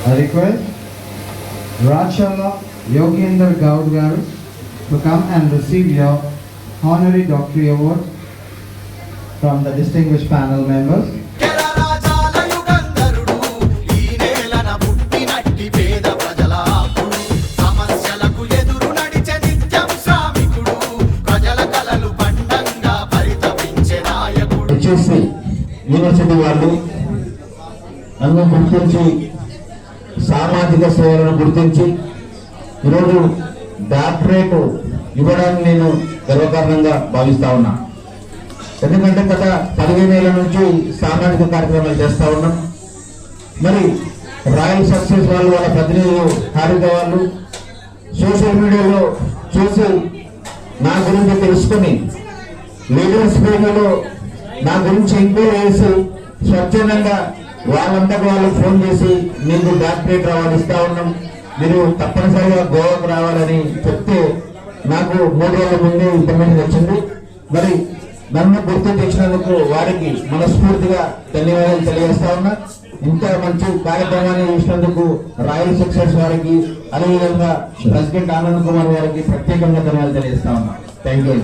I request Rajshala Yogendra Gaud garu to come and receive your honorary doctorate award from the distinguished panel members. University వాళ్ళు నన్ను గుర్తించి సామాజిక సేవలను గుర్తించి ఈరోజు డాక్టరేట్ ఇవ్వడానికి నేను గర్వకారణంగా భావిస్తా ఉన్నా. ఎందుకంటే గత 15 ఏళ్ల నుంచి సామాజిక కార్యక్రమాలు చేస్తా ఉన్నాం. మరి రాయల్ సక్సెస్ వాళ్ళు, వాళ్ళ ప్రతినిధులు, హారిక వాళ్ళు సోషల్ మీడియాలో చూసి నా గురించి తెలుసుకొని లీడర్స్ మీడియాలో నా గురించి ఎంక్వైరీ చేసి స్వచ్ఛందంగా వాళ్ళంతకు వాళ్ళు ఫోన్ చేసి మీకు డాక్టరేట్ రావాలి ఇస్తా ఉన్నాం, మీరు తప్పనిసరిగా గోవాకు రావాలని చెప్తే నాకు 3 రోజుల ముందే ఇన్ఫర్మేషన్ వచ్చింది. మరి నన్ను గుర్తించినందుకు వారికి మనస్ఫూర్తిగా ధన్యవాదాలు తెలియజేస్తా ఉన్నా. ఇంత మంచి కార్యక్రమాన్ని చూసినందుకు రాయల్ సక్సెస్ వారికి, అదేవిధంగా ప్రెసిడెంట్ ఆనంద్ కుమార్ గారికి ప్రత్యేకంగా ధన్యవాదాలు తెలియజేస్తా ఉన్నా. Thank you.